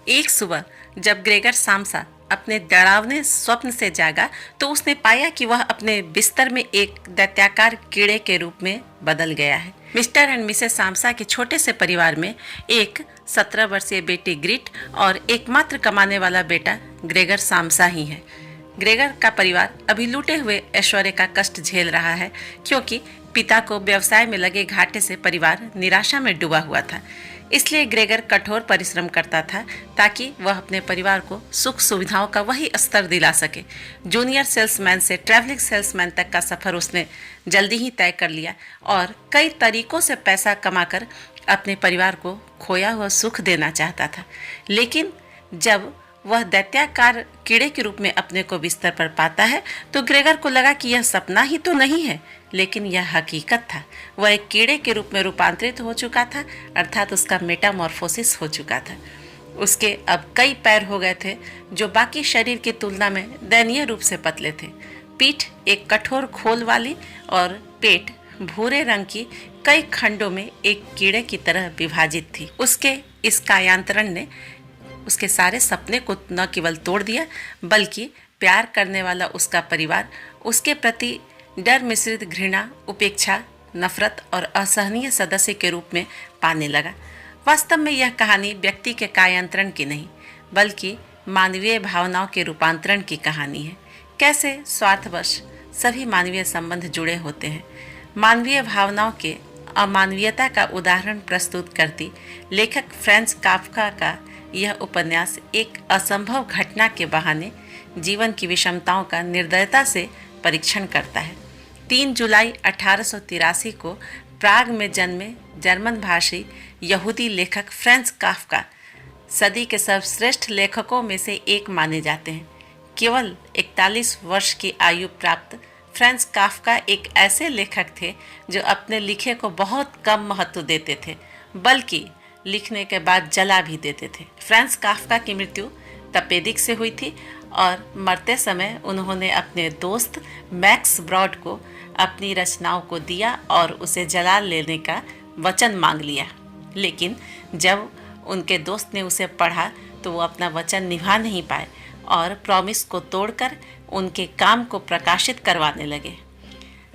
एक सुबह जब ग्रेगर साम्सा अपने डरावने स्वप्न से जागा तो उसने पाया कि वह अपने बिस्तर में एक दैत्याकार कीड़े के रूप में बदल गया है। मिस्टर एंड मिसेस साम्सा के छोटे से परिवार में एक 17 वर्षीय बेटी ग्रिट और एकमात्र कमाने वाला बेटा ग्रेगर साम्सा ही है। ग्रेगर का परिवार अभी लूटे हुए ऐश्वर्य का कष्ट झेल रहा है क्योंकि पिता को व्यवसाय में लगे घाटे से परिवार निराशा में डूबा हुआ था। इसलिए ग्रेगर कठोर परिश्रम करता था ताकि वह अपने परिवार को सुख सुविधाओं का वही स्तर दिला सके। जूनियर सेल्समैन से ट्रैवलिंग सेल्समैन तक का सफ़र उसने जल्दी ही तय कर लिया और कई तरीकों से पैसा कमाकर अपने परिवार को खोया हुआ सुख देना चाहता था। लेकिन जब वह दैत्याकार कीड़े के रूप में अपने को बिस्तर पर पाता है तो ग्रेगर को लगा कि यह सपना ही तो नहीं है, लेकिन यह हकीकत था। वह एक कीड़े के रूप में रूपांतरित हो चुका था, अर्थात उसका मेटामॉर्फोसिस हो चुका था। उसके अब कई पैर हो गए थे जो बाकी शरीर की तुलना में दयनीय रूप से पतले थे। पीठ एक कठोर खोल वाली और पेट भूरे रंग की कई खंडों में एक कीड़े की तरह विभाजित थी। उसके इस कायांतरण ने उसके सारे सपने को न केवल तोड़ दिया बल्कि प्यार करने वाला उसका परिवार उसके प्रति डर मिश्रित घृणा, उपेक्षा, नफरत और असहनीय सदस्य के रूप में पाने लगा। वास्तव में यह कहानी व्यक्ति के कायांतरण की नहीं बल्कि मानवीय भावनाओं के रूपांतरण की कहानी है। कैसे स्वार्थवश सभी मानवीय संबंध जुड़े होते हैं। मानवीय भावनाओं के अमानवीयता का उदाहरण प्रस्तुत करती लेखक फ्रांज काफ्का का यह उपन्यास एक असंभव घटना के बहाने जीवन की विषमताओं का निर्दयता से परीक्षण करता है। 3 जुलाई 1883 को प्राग में जन्मे जर्मन भाषी यहूदी लेखक फ्रांज काफ्का सदी के सर्वश्रेष्ठ लेखकों में से एक माने जाते हैं। केवल 41 वर्ष की आयु प्राप्त फ्रांज काफ्का एक ऐसे लेखक थे जो अपने लिखे को बहुत कम महत्व देते थे, बल्कि लिखने के बाद जला भी देते थे। फ्रांज काफ्का की मृत्यु तपेदिक से हुई थी और मरते समय उन्होंने अपने दोस्त मैक्स ब्रॉड को अपनी रचनाओं को दिया और उसे जला लेने का वचन मांग लिया। लेकिन जब उनके दोस्त ने उसे पढ़ा तो वो अपना वचन निभा नहीं पाए और प्रॉमिस को तोड़कर उनके काम को प्रकाशित करवाने लगे।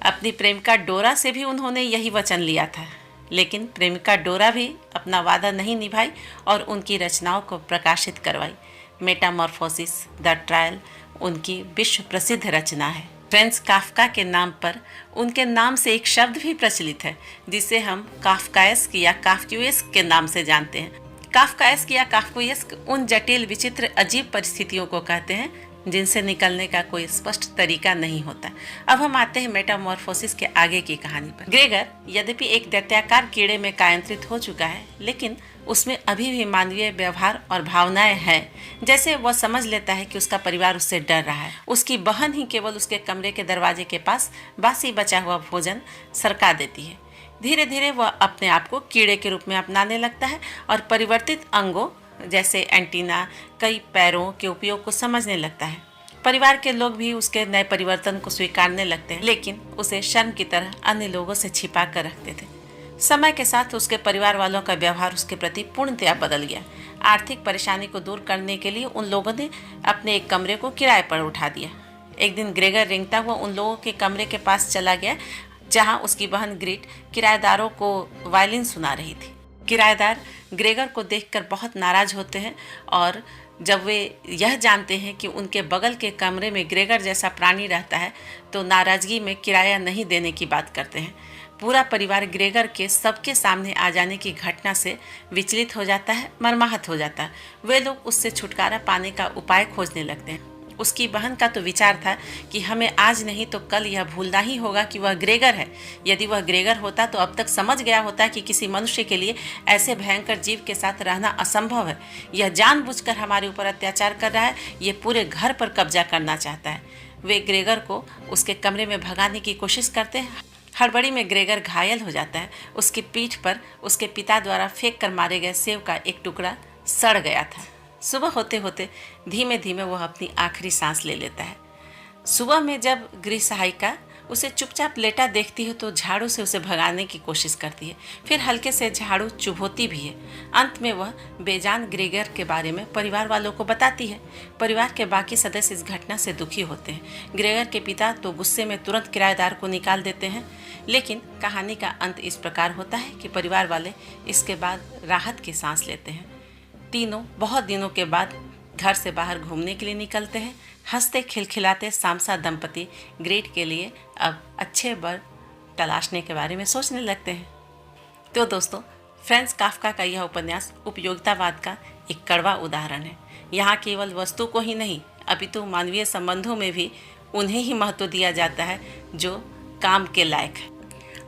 अपनी प्रेमिका डोरा से भी उन्होंने यही वचन लिया था, लेकिन प्रेमिका डोरा भी अपना वादा नहीं निभाई और उनकी रचनाओं को प्रकाशित करवाई। मेटामॉर्फोसिस द ट्रायल उनकी विश्व प्रसिद्ध रचना है। फ्रांज काफ्का के नाम पर उनके नाम से एक शब्द भी प्रचलित है जिसे हम काफ्काएस्क या काफ्क्यूएस्क के नाम से जानते हैं। काफ्काएस्क या काफ्क्यूएस्क उन जटिल, विचित्र, अजीब परिस्थितियों को कहते हैं जिनसे निकलने का कोई स्पष्ट तरीका नहीं होता। अब हम आते हैं मेटामॉर्फोसिस के आगे की कहानी पर। ग्रेगर यद्यपि एक दैत्याकार कीड़े में कायांतरित हो चुका है, लेकिन उसमें अभी भी मानवीय व्यवहार और भावनाएं हैं। जैसे वह समझ लेता है कि उसका परिवार उससे डर रहा है। उसकी बहन ही केवल उसके कमरे के दरवाजे के पास बासी बचा हुआ भोजन सरका देती है। धीरे धीरे वह अपने आप को कीड़े के रूप में अपनाने लगता है और परिवर्तित अंगों जैसे एंटीना, कई पैरों के उपयोग को समझने लगता है। परिवार के लोग भी उसके नए परिवर्तन को स्वीकारने लगते हैं, लेकिन उसे शर्म की तरह अन्य लोगों से छिपा कर रखते थे। समय के साथ उसके परिवार वालों का व्यवहार उसके प्रति पूर्णतया बदल गया। आर्थिक परेशानी को दूर करने के लिए उन लोगों ने अपने एक कमरे को किराए पर उठा दिया। एक दिन ग्रेगर रेंगता हुआ उन लोगों के कमरे के पास चला गया जहाँ उसकी बहन ग्रिट किराएदारों को वायलिन सुना रही थी। किराएदार ग्रेगर को देखकर बहुत नाराज होते हैं और जब वे यह जानते हैं कि उनके बगल के कमरे में ग्रेगर जैसा प्राणी रहता है तो नाराजगी में किराया नहीं देने की बात करते हैं। पूरा परिवार ग्रेगर के सबके सामने आ जाने की घटना से विचलित हो जाता है, मर्माहत हो जाता है। वे लोग उससे छुटकारा पाने का उपाय खोजने लगते हैं। उसकी बहन का तो विचार था कि हमें आज नहीं तो कल यह भूलना ही होगा कि वह ग्रेगर है। यदि वह ग्रेगर होता तो अब तक समझ गया होता कि किसी मनुष्य के लिए ऐसे भयंकर जीव के साथ रहना असंभव है। यह जानबूझकर हमारे ऊपर अत्याचार कर रहा है, ये पूरे घर पर कब्जा करना चाहता है। वे ग्रेगर को उसके कमरे में भगाने की कोशिश करते हैं। हड़बड़ी में ग्रेगर घायल हो जाता है। उसकी पीठ पर उसके पिता द्वारा फेंक कर मारे गए सेब का एक टुकड़ा सड़ गया था। सुबह होते होते धीमे धीमे वह अपनी आखिरी सांस ले लेता है। सुबह में जब गृह सहायिका उसे चुपचाप लेटा देखती है तो झाड़ू से उसे भगाने की कोशिश करती है, फिर हल्के से झाड़ू चुभोती भी है। अंत में वह बेजान ग्रेगर के बारे में परिवार वालों को बताती है। परिवार के बाकी सदस्य इस घटना से दुखी होते हैं। ग्रेगर के पिता तो गुस्से में तुरंत किराएदार को निकाल देते हैं, लेकिन कहानी का अंत इस प्रकार होता है कि परिवार वाले इसके बाद राहत की सांस लेते हैं। तीनों बहुत दिनों के बाद घर से बाहर घूमने के लिए निकलते हैं। हंसते खिलखिलाते सामसा दंपति ग्रेट के लिए अब अच्छे वर तलाशने के बारे में सोचने लगते हैं। तो दोस्तों, फ्रांज काफ्का का यह उपन्यास उपयोगितावाद का एक कड़वा उदाहरण है। यहाँ केवल वस्तु को ही नहीं, अपितु मानवीय संबंधों में भी उन्हें ही महत्व दिया जाता है जो काम के लायक है।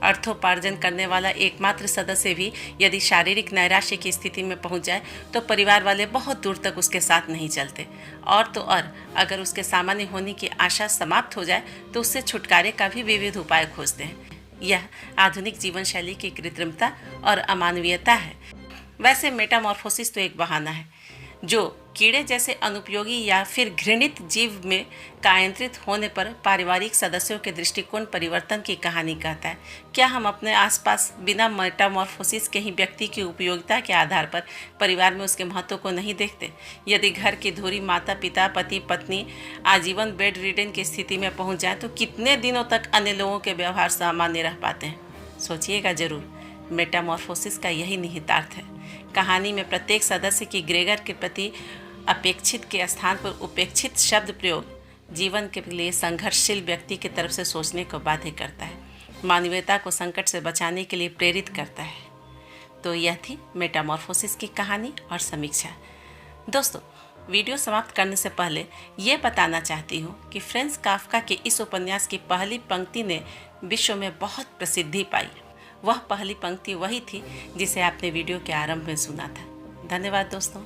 अर्थोपार्जन करने वाला एकमात्र सदस्य भी यदि शारीरिक नैराश्य की स्थिति में पहुंच जाए तो परिवार वाले बहुत दूर तक उसके साथ नहीं चलते, और तो और अगर उसके सामान्य होने की आशा समाप्त हो जाए तो उससे छुटकारे का भी विविध उपाय खोजते हैं। यह आधुनिक जीवन शैली की कृत्रिमता और अमानवीयता है। वैसे मेटामॉर्फोसिस तो एक बहाना है जो कीड़े जैसे अनुपयोगी या फिर घृणित जीव में कायंत्रित होने पर पारिवारिक सदस्यों के दृष्टिकोण परिवर्तन की कहानी कहता है। क्या हम अपने आसपास बिना मेटामॉर्फोसिस के ही व्यक्ति की उपयोगिता के आधार पर परिवार में उसके महत्व को नहीं देखते? यदि घर की धुरी माता पिता पति पत्नी आजीवन बेड रिडन की स्थिति में पहुंच जाए तो कितने दिनों तक अन्य लोगों के व्यवहार सामान्य रह पाते हैं? सोचिएगा जरूर। मेटामॉर्फोसिस का यही निहितार्थ है। कहानी में प्रत्येक सदस्य की ग्रेगर के प्रति अपेक्षित के स्थान पर उपेक्षित शब्द प्रयोग जीवन के लिए संघर्षशील व्यक्ति की तरफ से सोचने को बाध्य करता है, मानवीयता को संकट से बचाने के लिए प्रेरित करता है। तो यह थी मेटामॉर्फोसिस की कहानी और समीक्षा। दोस्तों, वीडियो समाप्त करने से पहले ये बताना चाहती हूँ कि फ्रांज काफ्का के इस उपन्यास की पहली पंक्ति ने विश्व में बहुत प्रसिद्धि पाई। वह पहली पंक्ति वही थी जिसे आपने वीडियो के आरंभ में सुना था। धन्यवाद दोस्तों।